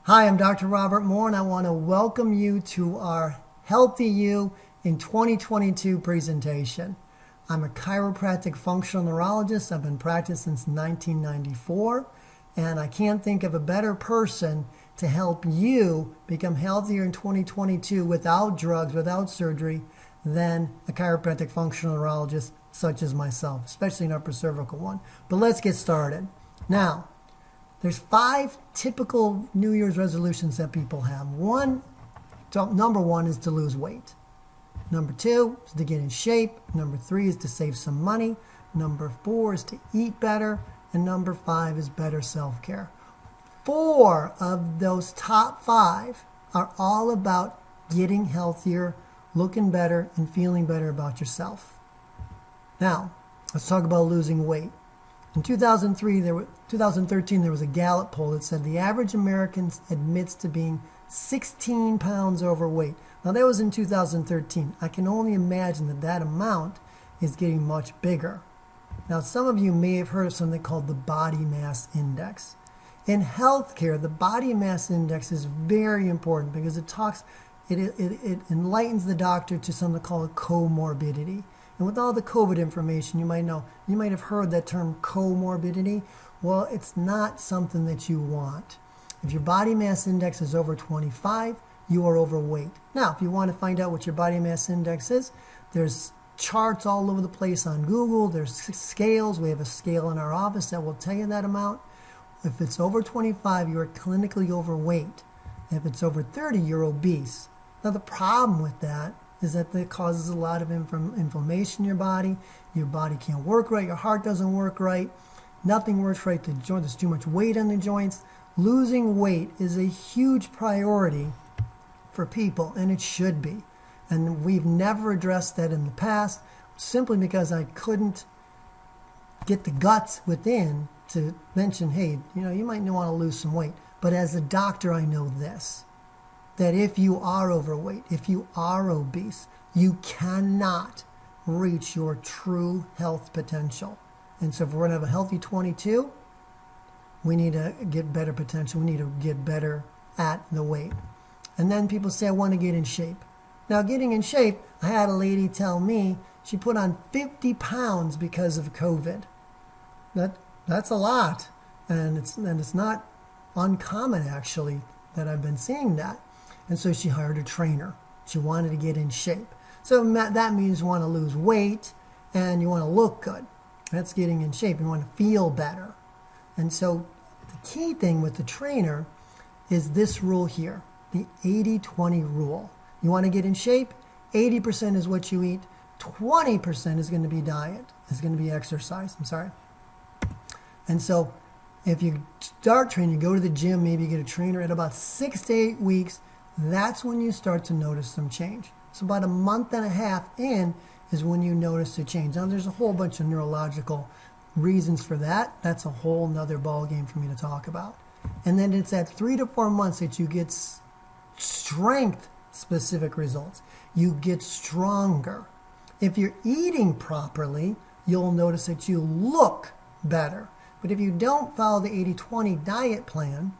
Hi, I'm Dr. Robert Moore, and I want to welcome you to our Healthy You in 2022 presentation. I'm a chiropractic functional neurologist. I've been practicing since 1994, and I can't think of a better person to help you become healthier in 2022 without drugs, without surgery, than a chiropractic functional neurologist such as myself, especially an upper cervical one. But let's get started. Now, there's 5 typical New Year's resolutions that people have. Number one is to lose weight. Number 2 is to get in shape. Number 3 is to save some money. Number 4 is to eat better. And number 5 is better self-care. 4 of those top 5 are all about getting healthier, looking better, and feeling better about yourself. Now, let's talk about losing weight. In 2013, there was a Gallup poll that said the average American admits to being 16 pounds overweight. Now, that was in 2013. I can only imagine that that amount is getting much bigger. Now, some of you may have heard of something called the body mass index. In healthcare, the body mass index is very important because it enlightens the doctor to something called a comorbidity. And with all the COVID information, you might have heard that term comorbidity. Well, it's not something that you want. If your body mass index is over 25, you are overweight. Now, if you want to find out what your body mass index is, there's charts all over the place on Google. There's scales. We have a scale in our office that will tell you that amount. If it's over 25, you are clinically overweight. If it's over 30, you're obese. Now, the problem with that is that it causes a lot of inflammation in your body. Your body can't work right. Your heart doesn't work right. Nothing works right. There's too much weight on the joints. Losing weight is a huge priority for people, and it should be. And we've never addressed that in the past simply because I couldn't get the guts within to mention, hey, you might want to lose some weight. But as a doctor, I know this, that if you are overweight, if you are obese, you cannot reach your true health potential. And so if we're going to have a healthy 22, we need to get better potential. We need to get better at the weight. And then people say, I want to get in shape. Now, getting in shape, I had a lady tell me she put on 50 pounds because of COVID. That's a lot. And it's not uncommon, actually, that I've been seeing that. And so she hired a trainer. She wanted to get in shape. So that means you want to lose weight and you want to look good. That's getting in shape. You want to feel better. And so the key thing with the trainer is this rule here, the 80-20 rule. You want to get in shape, 80% is what you eat, 20% is going to be diet, is going to be exercise, And so if you start training, you go to the gym, maybe you get a trainer at about 6 to 8 weeks, that's when you start to notice some change. So about a month and a half in is when you notice the change. Now, there's a whole bunch of neurological reasons for that. That's a whole nother ball game for me to talk about. And then it's at 3 to 4 months that you get strength-specific results. You get stronger. If you're eating properly, you'll notice that you look better. But if you don't follow the 80-20 diet plan,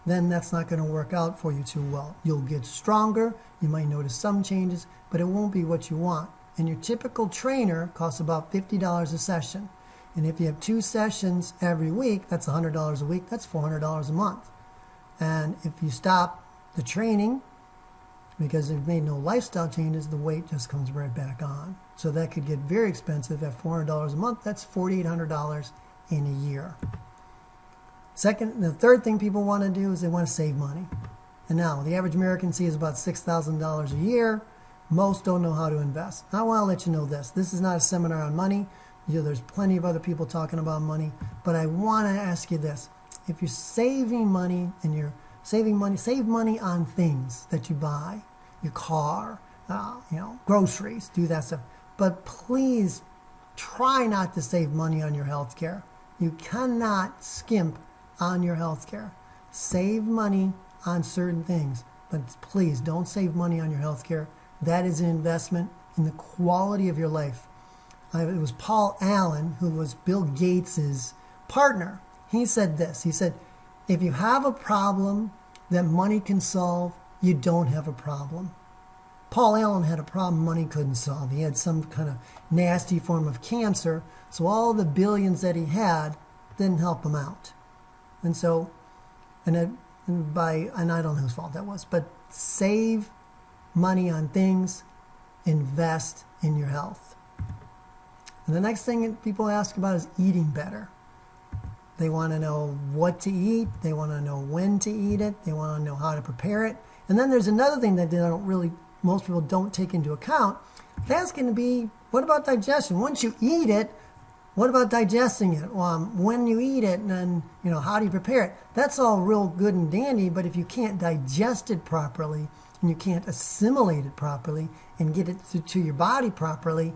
then that's not going to work out for you too well. You'll get stronger, you might notice some changes, but it won't be what you want. And your typical trainer costs about $50 a session. And if you have 2 sessions every week, that's $100 a week, that's $400 a month. And if you stop the training because they've made no lifestyle changes, the weight just comes right back on. So that could get very expensive at $400 a month. That's $4,800 in a year. The third thing people want to do is they want to save money. And now, the average American sees about $6,000 a year. Most don't know how to invest. I want to let you know this. This is not a seminar on money. There's plenty of other people talking about money. But I want to ask you this. If you're saving money and you're save money on things that you buy, your car, groceries, do that stuff. But please try not to save money on your health care. You cannot skimp on your health care. Save money on certain things, but please don't save money on your health care. That is an investment in the quality of your life. It was Paul Allen, who was Bill Gates's partner. He said this. He said, if you have a problem that money can solve, you don't have a problem. Paul Allen had a problem money couldn't solve. He had some kind of nasty form of cancer, so all the billions that he had didn't help him out. And so, and I don't know whose fault that was, but save money on things, invest in your health. And the next thing people ask about is eating better. They want to know what to eat. They want to know when to eat it. They want to know how to prepare it. And then there's another thing that most people don't take into account. That's going to be, what about digestion? Once you eat it, what about digesting it? When you eat it, and then, how do you prepare it? That's all real good and dandy, but if you can't digest it properly, and you can't assimilate it properly, and get it to your body properly,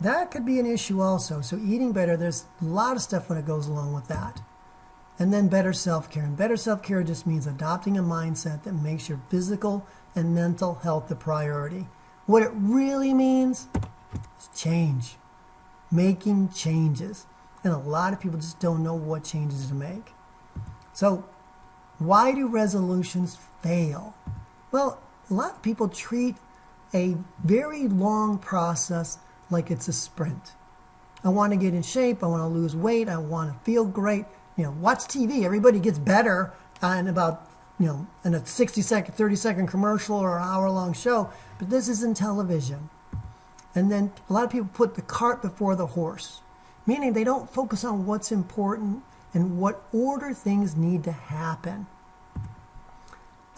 that could be an issue also. So eating better, there's a lot of stuff when it goes along with that. And then better self-care. And better self-care just means adopting a mindset that makes your physical and mental health the priority. What it really means is change. Making changes. And a lot of people just don't know what changes to make. So why do resolutions fail? Well, a lot of people treat a very long process like it's a sprint. I want to get in shape. I want to lose weight. I want to feel great. Watch TV. Everybody gets better in about, in a 60-second, 30-second commercial or an hour-long show. But this isn't television. And then a lot of people put the cart before the horse, meaning they don't focus on what's important and what order things need to happen.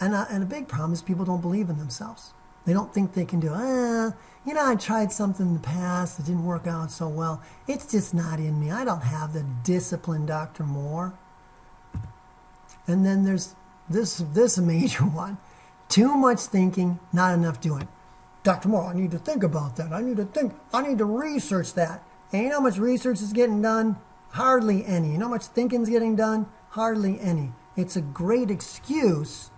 And a big problem is people don't believe in themselves. They don't think they can do it. I tried something in the past. It didn't work out so well. It's just not in me. I don't have the discipline, Dr. Moore. And then there's this major one. Too much thinking, not enough doing. Dr. Moore, I need to think about that. I need to research that. And you know how much research is getting done? Hardly any. You know how much thinking is getting done? Hardly any. It's a great excuse.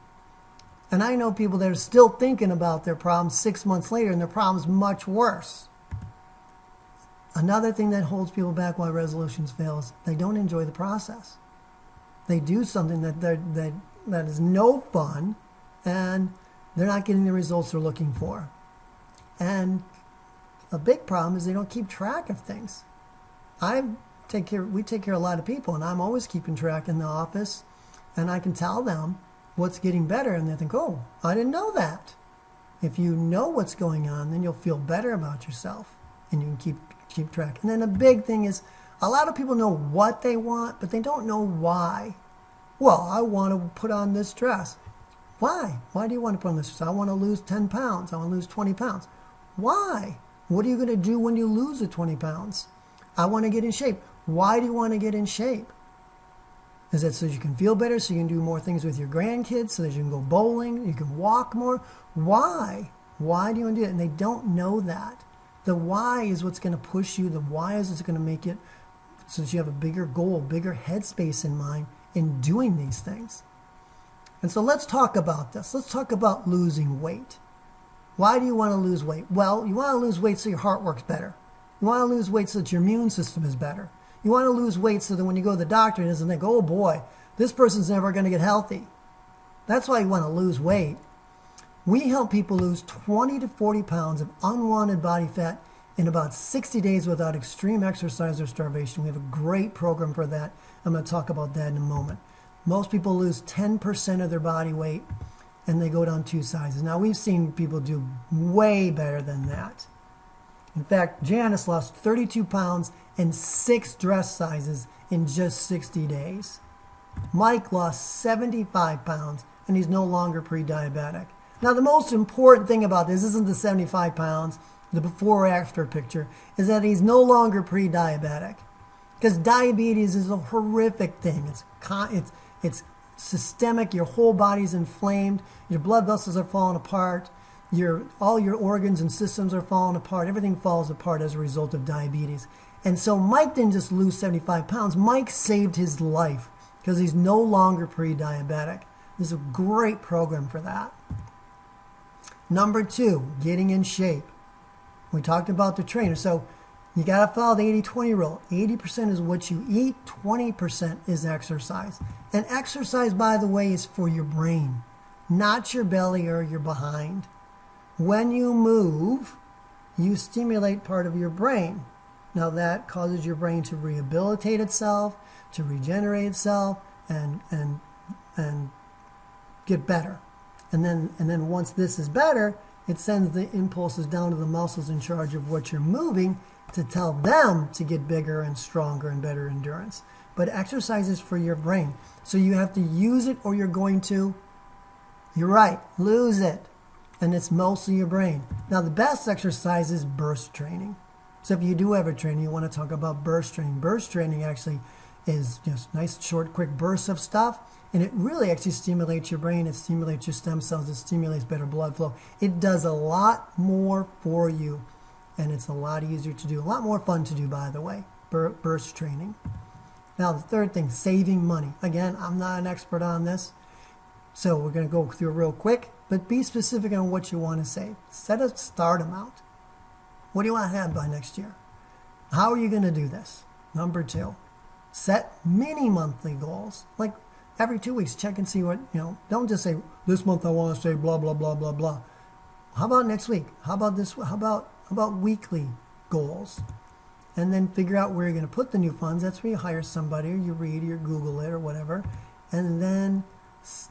And I know people that are still thinking about their problems 6 months later, and their problem's much worse. Another thing that holds people back why resolutions fail is they don't enjoy the process. They do something that is no fun, and they're not getting the results they're looking for. And a big problem is they don't keep track of things. We take care of a lot of people, and I'm always keeping track in the office, and I can tell them what's getting better, and they think, oh, I didn't know that. If you know what's going on, then you'll feel better about yourself, and you can keep track. And then a big thing is a lot of people know what they want, but they don't know why. Well, I want to put on this dress. Why? Why do you want to put on this dress? I want to lose 10 pounds. I want to lose 20 pounds. Why? What are you going to do when you lose the 20 pounds? I want to get in shape. Why do you want to get in shape? Is it so you can feel better, so you can do more things with your grandkids, so that you can go bowling, you can walk more? Why? Why do you want to do it? And they don't know that. The why is what's going to push you. The why is what's going to make it so that you have a bigger goal, bigger headspace in mind in doing these things. And so let's talk about this. Let's talk about losing weight. Why do you want to lose weight? Well, you want to lose weight so your heart works better. You want to lose weight so that your immune system is better. You want to lose weight so that when you go to the doctor, it doesn't think, oh boy, this person's never going to get healthy. That's why you want to lose weight. We help people lose 20 to 40 pounds of unwanted body fat in about 60 days without extreme exercise or starvation. We have a great program for that. I'm going to talk about that in a moment. Most people lose 10% of their body weight, and they go down 2 sizes. Now, we've seen people do way better than that. In fact, Janice lost 32 pounds and 6 dress sizes in just 60 days. Mike lost 75 pounds, and he's no longer pre-diabetic. Now, the most important thing about this isn't the 75 pounds, the before-after picture, is that he's no longer pre-diabetic. Because diabetes is a horrific thing. It's systemic. Your whole body's inflamed. Your blood vessels are falling apart. All your organs and systems are falling apart. Everything falls apart as a result of diabetes. And so Mike didn't just lose 75 pounds. Mike saved his life because he's no longer pre-diabetic. There's a great program for that. Number 2, getting in shape. We talked about the trainer. So You got to follow the 80-20 rule. 80% is what you eat, 20% is exercise. And exercise, by the way, is for your brain, not your belly or your behind. When you move, you stimulate part of your brain. Now that causes your brain to rehabilitate itself, to regenerate itself, and get better. And then once this is better, it sends the impulses down to the muscles in charge of what you're moving to tell them to get bigger and stronger and better endurance. But exercise is for your brain. So you have to use it or you're going to, you're right, lose it. And it's mostly your brain. Now the best exercise is burst training. So if you do ever train, you want to talk about burst training. Burst training actually is just nice, short, quick bursts of stuff. And it really actually stimulates your brain. It stimulates your stem cells. It stimulates better blood flow. It does a lot more for you. And it's a lot easier to do. A lot more fun to do, by the way, burst training. Now, the third thing, saving money. Again, I'm not an expert on this. So we're going to go through it real quick. But be specific on what you want to save. Set a start amount. What do you want to have by next year? How are you going to do this? Number 2, set mini monthly goals. Like every 2 weeks, check and see what, don't just say, this month I want to say blah, blah, blah, blah, blah. How about next week? How about this? How about weekly goals? And then figure out where you're going to put the new funds. That's where you hire somebody, or you read, or you Google it, or whatever. And then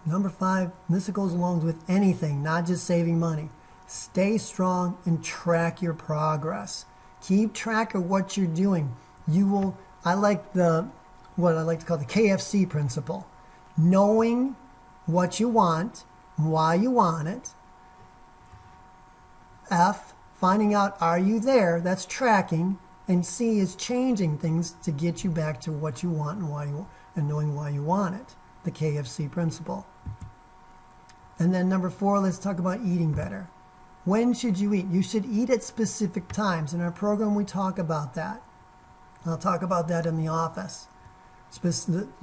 number 5, this goes along with anything, not just saving money. Stay strong and track your progress. Keep track of what you're doing. I like what I like to call the KFC principle. Knowing what you want, why you want it. F, finding out, are you there? That's tracking. And C is changing things to get you back to what you want and knowing why you want it. The KFC principle. And then number 4, let's talk about eating better. When should you eat? You should eat at specific times. In our program, we talk about that. I'll talk about that in the office.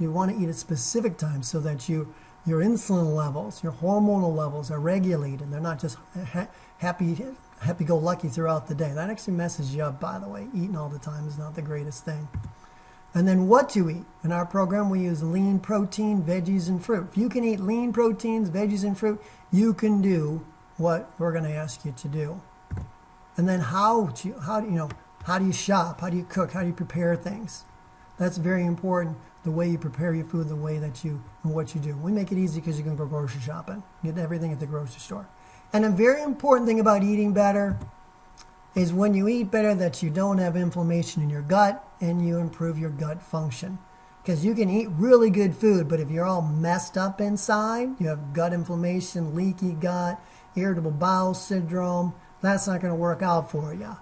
You want to eat at specific times so that your insulin levels, your hormonal levels are regulated. They're not just happy-go-lucky throughout the day. That actually messes you up, by the way. Eating all the time is not the greatest thing. And then what to eat. In our program, we use lean protein, veggies, and fruit. If you can eat lean proteins, veggies, and fruit, you can do what we're going to ask you to do. And then how do you shop? How do you cook? How do you prepare things? That's very important. The way you prepare your food, the way that and what you do. We make it easy because you can go grocery shopping. Get everything at the grocery store. And a very important thing about eating better is when you eat better that you don't have inflammation in your gut and you improve your gut function. Because you can eat really good food, but if you're all messed up inside, you have gut inflammation, leaky gut, irritable bowel syndrome, that's not going to work out for you.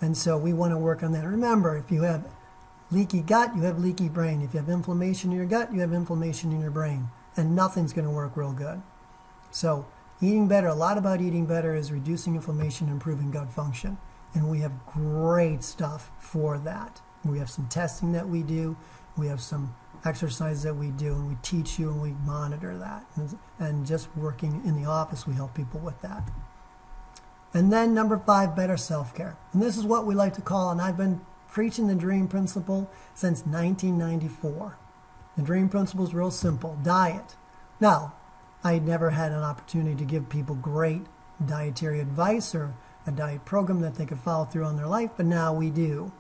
And so we want to work on that. Remember, if you have leaky gut, you have leaky brain. If you have inflammation in your gut, you have inflammation in your brain. And nothing's going to work real good. So eating better, a lot about eating better is reducing inflammation, improving gut function. And we have great stuff for that. We have some testing that we do. We have some exercise that we do, and we teach you and we monitor that. And just working in the office, we help people with that. And then number 5, better self-care. And this is what we like to call, and I've been preaching the DREAM principle since 1994. The DREAM principle is real simple. Diet. Now, I never had an opportunity to give people great dietary advice or a diet program that they could follow through on their life, but now we do.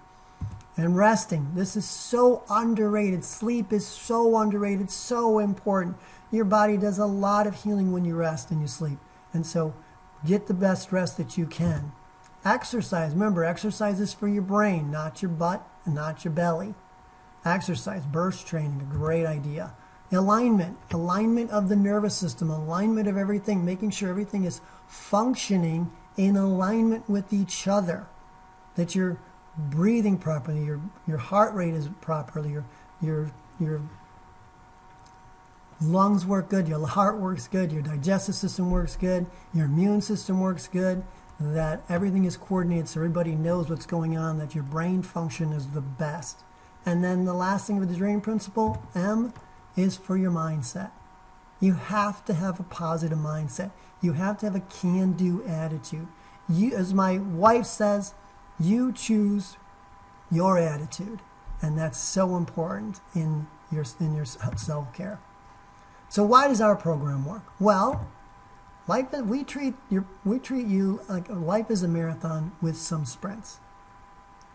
And resting. This is so underrated. Sleep is so underrated, so important. Your body does a lot of healing when you rest and you sleep. And so get the best rest that you can. Exercise. Remember, exercise is for your brain, not your butt and not your belly. Exercise, burst training, a great idea. Alignment of the nervous system, alignment of everything, making sure everything is functioning in alignment with each other. That you're breathing properly, your heart rate is properly, your lungs work good, your heart works good, your digestive system works good, your immune system works good, that everything is coordinated so everybody knows what's going on, that your brain function is the best. And then the last thing with the DREAM principle, M, is for your mindset. You have to have a positive mindset. You have to have a can-do attitude. As my wife says, you choose your attitude. And that's so important in your self-care. So why does our program work? Well, we treat you like life is a marathon with some sprints.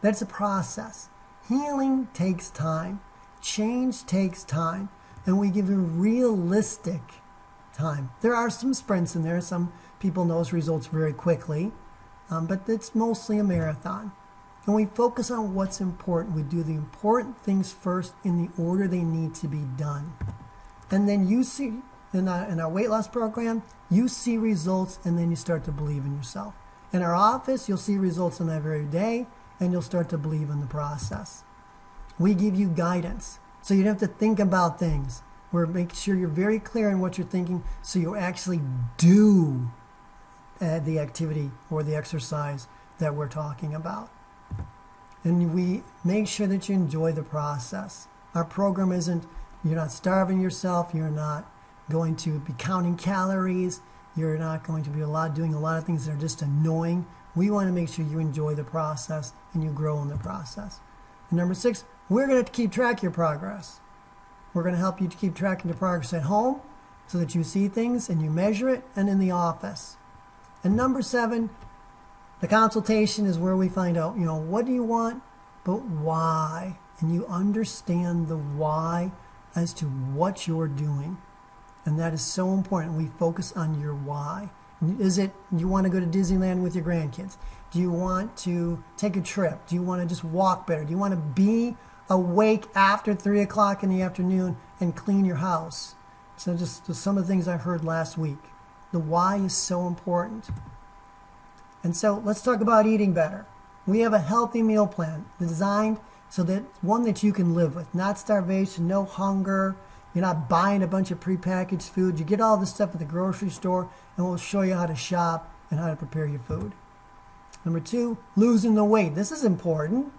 That's a process. Healing takes time. Change takes time. And we give you realistic time. There are some sprints in there. Some people notice results very quickly. But it's mostly a marathon. And we focus on what's important. We do the important things first in the order they need to be done. And then you see, in our weight loss program, you see results and then you start to believe in yourself. In our office, you'll see results in that very day and you'll start to believe in the process. We give you guidance, so you don't have to think about things. We're making sure you're very clear in what you're thinking so you actually do the activity or the exercise that we're talking about. And we make sure that you enjoy the process. Our program isn't, you're not starving yourself, you're not going to be counting calories, you're not going to be doing a lot of things that are just annoying. We want to make sure you enjoy the process and you grow in the process. And number 6, we're going to keep track of your progress. We're going to help you to keep track of the progress at home so that you see things and you measure it, and in the office. And number 7, the consultation is where we find out, what do you want, but why? And you understand the why as to what you're doing. And that is so important. We focus on your why. Is it you want to go to Disneyland with your grandkids? Do you want to take a trip? Do you want to just walk better? Do you want to be awake after 3 o'clock in the afternoon and clean your house? So just some of the things I heard last week. The why is so important. And so let's talk about eating better. We have a healthy meal plan designed so that one that you can live with. Not starvation, no hunger. You're not buying a bunch of prepackaged food. You get all this stuff at the grocery store, and we'll show you how to shop and how to prepare your food. Number 2, losing the weight. This is important.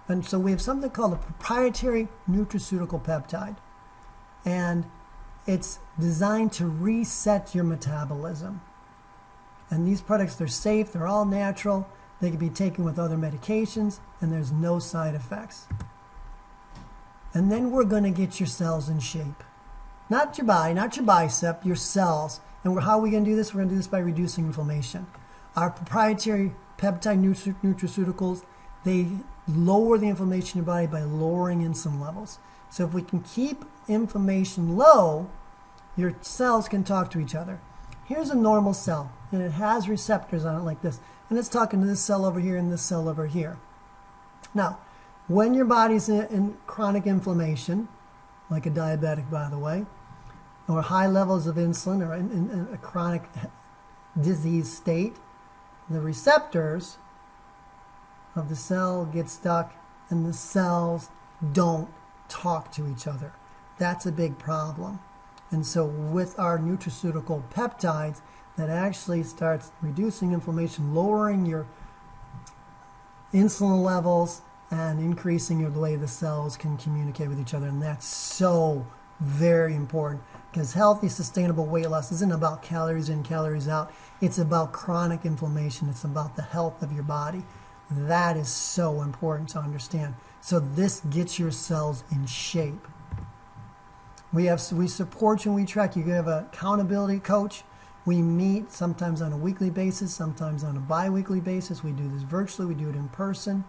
And so we have something called a proprietary nutraceutical peptide. And it's designed to reset your metabolism. And these products, they're safe, they're all natural, they can be taken with other medications, and there's no side effects. And then we're going to get your cells in shape. Not your body, not your bicep, your cells. And how are we going to do this? We're going to do this by reducing inflammation. Our proprietary peptide nutraceuticals, they lower the inflammation in your body by lowering insulin levels. So if we can keep inflammation low, your cells can talk to each other. Here's a normal cell, and it has receptors on it like this. And it's talking to this cell over here and this cell over here. Now, when your body's in chronic inflammation, like a diabetic, by the way, or high levels of insulin, or in a chronic disease state, the receptors of the cell get stuck and the cells don't talk to each other. That's a big problem. And so with our nutraceutical peptides, that actually starts reducing inflammation, lowering your insulin levels, and increasing the way the cells can communicate with each other. And that's so very important, because healthy, sustainable weight loss isn't about calories in, calories out. It's about chronic inflammation. It's about the health of your body. That is so important to understand. So this gets your cells in shape. We support you and we track you. You have an accountability coach. We meet sometimes on a weekly basis, sometimes on a bi-weekly basis. We do this virtually. We do it in person.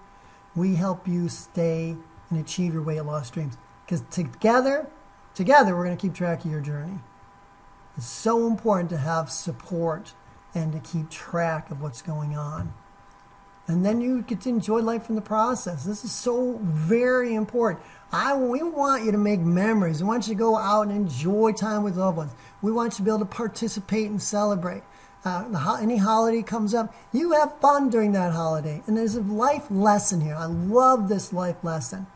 We help you stay and achieve your weight loss dreams. Because together, we're going to keep track of your journey. It's so important to have support and to keep track of what's going on. And then you get to enjoy life in the process. This is so very important. We want you to make memories. We want you to go out and enjoy time with loved ones. We want you to be able to participate and celebrate. Any holiday comes up, you have fun during that holiday. And there's a life lesson here. I love this life lesson.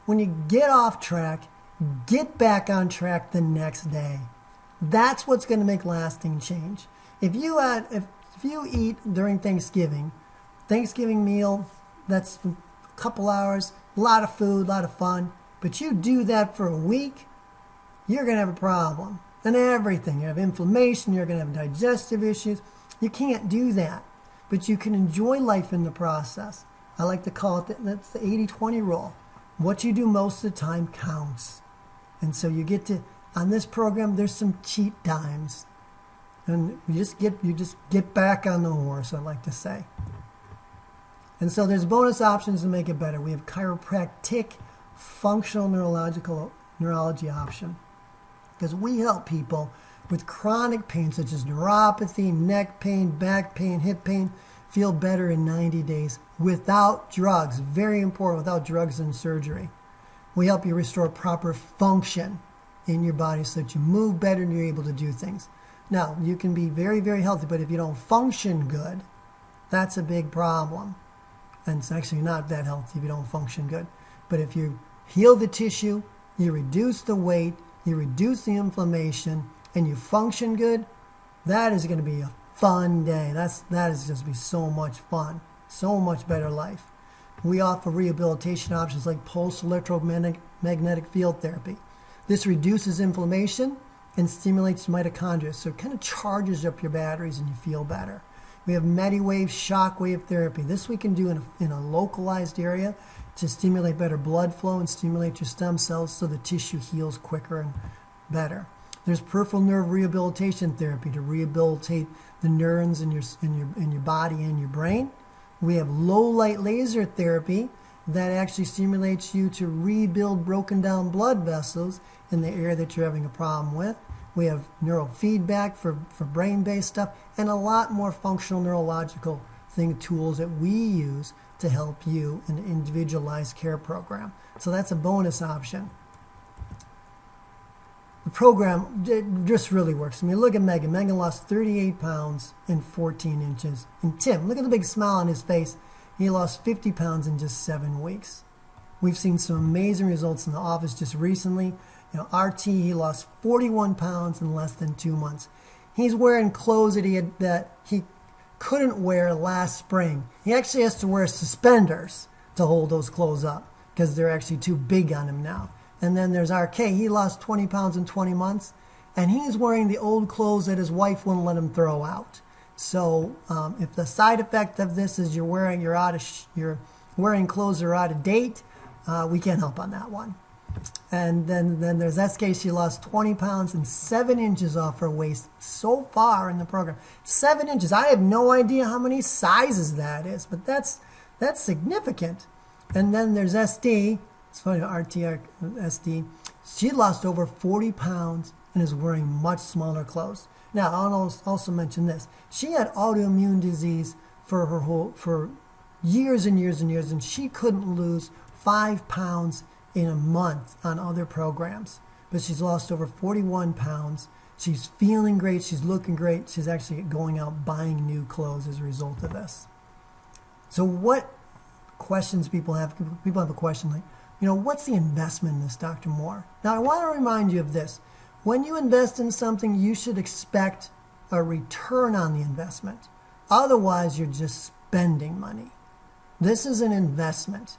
When you get off track, get back on track the next day. That's what's going to make lasting change. If you eat during Thanksgiving meal, that's a couple hours, a lot of food, a lot of fun, but you do that for a week, you're going to have a problem. And everything. You have inflammation, you're going to have digestive issues. You can't do that. But you can enjoy life in the process. I like to call it, that's the 80-20 rule. What you do most of the time counts. And so you get to, on this program, there's some cheat dimes. And you just get back on the horse, I like to say. And so there's bonus options to make it better. We have chiropractic, functional neurology option. Because we help people with chronic pain such as neuropathy, neck pain, back pain, hip pain, feel better in 90 days without drugs. Very important, without drugs and surgery. We help you restore proper function in your body so that you move better and you're able to do things. Now, you can be very, very healthy, but if you don't function good, that's a big problem. And it's actually not that healthy if you don't function good. But if you heal the tissue, you reduce the weight, you reduce the inflammation, and you function good, that is going to be a fun day. That is just be so much fun, so much better life. We offer rehabilitation options like pulse electromagnetic field therapy. This reduces inflammation and stimulates mitochondria, so it kind of charges up your batteries and you feel better. We have MediWave shockwave therapy. This we can do in a localized area to stimulate better blood flow and stimulate your stem cells so the tissue heals quicker and better. There's peripheral nerve rehabilitation therapy to rehabilitate the neurons in your body and your brain. We have low light laser therapy that actually stimulates you to rebuild broken down blood vessels in the area that you're having a problem with. We have neurofeedback for brain-based stuff and a lot more functional neurological tools that we use to help you in an individualized care program. So that's a bonus option. The program just really works. I mean, look at Megan. Megan lost 38 pounds in 14 inches. And Tim, look at the big smile on his face. He lost 50 pounds in just 7 weeks. We've seen some amazing results in the office just recently. RT, he lost 41 pounds in less than 2 months. He's wearing clothes that he couldn't wear last spring. He actually has to wear suspenders to hold those clothes up because they're actually too big on him now. And then there's RK. He lost 20 pounds in 20 months, and he's wearing the old clothes that his wife wouldn't let him throw out. So if the side effect of this is you're wearing clothes that are out of date, we can't help on that one. And then there's SK. She lost 20 pounds and 7 inches off her waist so far in the program. 7 inches. I have no idea how many sizes that is, but that's significant. And then there's SD. It's funny, RTR SD. She lost over 40 pounds and is wearing much smaller clothes. Now, I'll also mention this. She had autoimmune disease for years and years and years, and she couldn't lose 5 pounds in a month on other programs. But she's lost over 41 pounds. She's feeling great. She's looking great. She's actually going out buying new clothes as a result of this. So what questions people have? People have a question like, what's the investment in this, Dr. Moore? Now, I want to remind you of this. When you invest in something, you should expect a return on the investment. Otherwise, you're just spending money. This is an investment.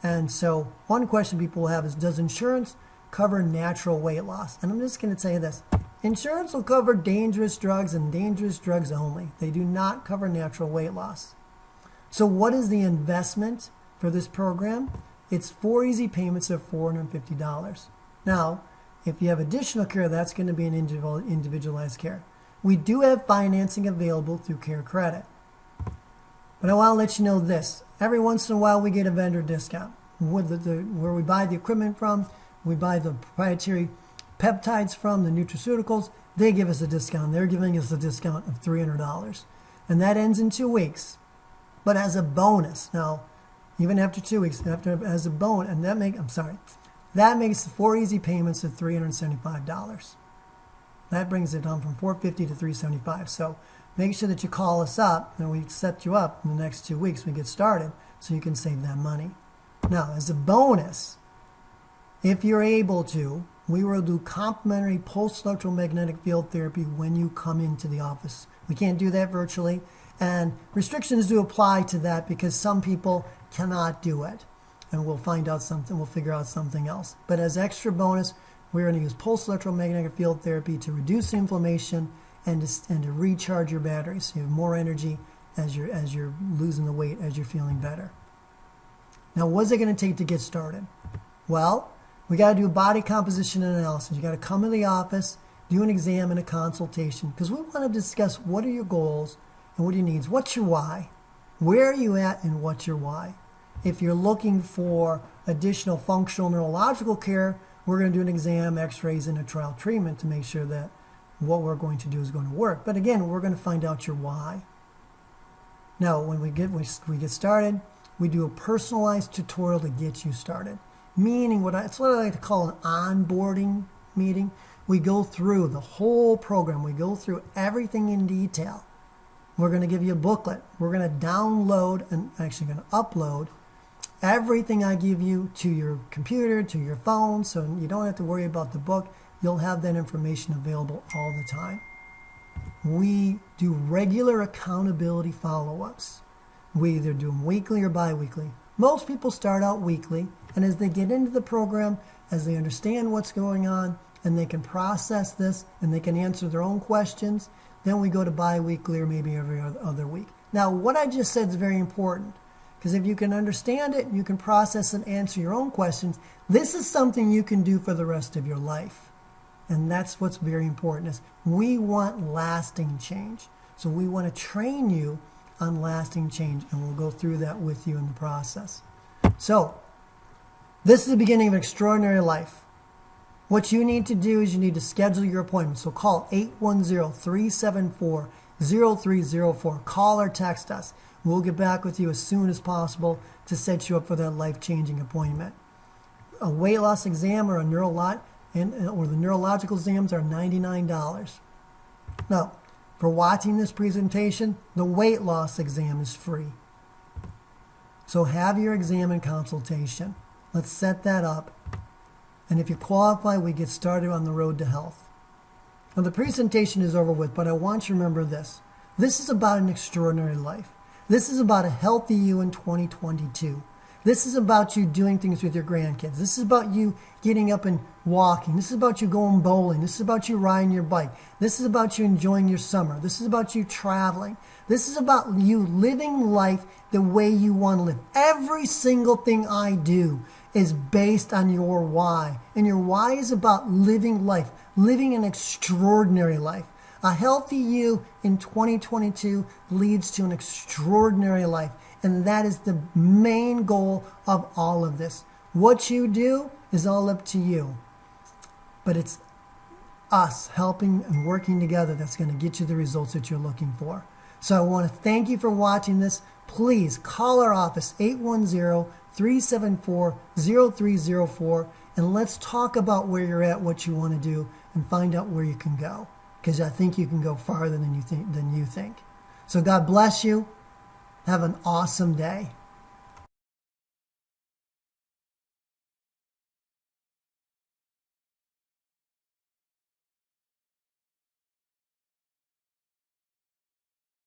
And so one question people will have is, does insurance cover natural weight loss? And I'm just going to tell you this. Insurance will cover dangerous drugs and dangerous drugs only. They do not cover natural weight loss. So what is the investment for this program? It's 4 easy payments of $450. Now, if you have additional care, that's going to be an individualized care. We do have financing available through Care Credit. But I want to let you know this. Every once in a while, we get a vendor discount. Where we buy the equipment from, we buy the proprietary peptides from, the nutraceuticals, they give us a discount. They're giving us a discount of $300. And that ends in 2 weeks. But as a bonus, now, even after 2 weeks, as a bonus, and that makes the 4 easy payments of $375. That brings it down from $450 to $375. So make sure that you call us up and we set you up in the next 2 weeks when we get started so you can save that money. Now, as a bonus, if you're able to, we will do complementary pulse electromagnetic field therapy when you come into the office. We can't do that virtually, and restrictions do apply to that because some people cannot do it. And we'll figure out something else. But as extra bonus, we're going to use pulse electromagnetic field therapy to reduce inflammation and to recharge your batteries so you have more energy as you're losing the weight, as you're feeling better. Now, what's it going to take to get started? Well, we got to do a body composition analysis. You got to come to the office, do an exam and a consultation, because we want to discuss what are your goals and what are your needs. What's your why? Where are you at and what's your why? If you're looking for additional functional neurological care, we're going to do an exam, x-rays, and a trial treatment to make sure that what we're going to do is going to work. But again, we're going to find out your why. Now, when we get started, we do a personalized tutorial to get you started. Meaning, it's what I like to call an onboarding meeting. We go through the whole program. We go through everything in detail. We're going to give you a booklet. We're going to download and actually going to upload everything I give you to your computer, to your phone, so you don't have to worry about the book. You'll have that information available all the time. We do regular accountability follow-ups. We either do them weekly or bi-weekly. Most people start out weekly, and as they get into the program, as they understand what's going on, and they can process this, and they can answer their own questions, then we go to bi-weekly or maybe every other week. Now, what I just said is very important, because if you can understand it, you can process and answer your own questions, this is something you can do for the rest of your life. And that's what's very important, is we want lasting change. So we want to train you on lasting change, and we'll go through that with you in the process. So, this is the beginning of an extraordinary life. What you need to do is you need to schedule your appointment. So call 810-374-0304. Call or text us. We'll get back with you as soon as possible to set you up for that life-changing appointment. A weight loss exam or the neurological exams are $99. Now, for watching this presentation, the weight loss exam is free. So have your exam and consultation. Let's set that up. And if you qualify, we get started on the road to health. Now, the presentation is over with, but I want you to remember this. This is about an extraordinary life. This is about a healthy you in 2022. This is about you doing things with your grandkids. This is about you getting up and walking. This is about you going bowling. This is about you riding your bike. This is about you enjoying your summer. This is about you traveling. This is about you living life the way you want to live. Every single thing I do is based on your why. And your why is about living life, living an extraordinary life. A healthy you in 2022 leads to an extraordinary life. And that is the main goal of all of this. What you do is all up to you. But it's us helping and working together that's going to get you the results that you're looking for. So I want to thank you for watching this. Please call our office, 810-374-0304, and let's talk about where you're at, what you want to do, and find out where you can go. Because I think you can go farther than you think. So God bless you. Have an awesome day.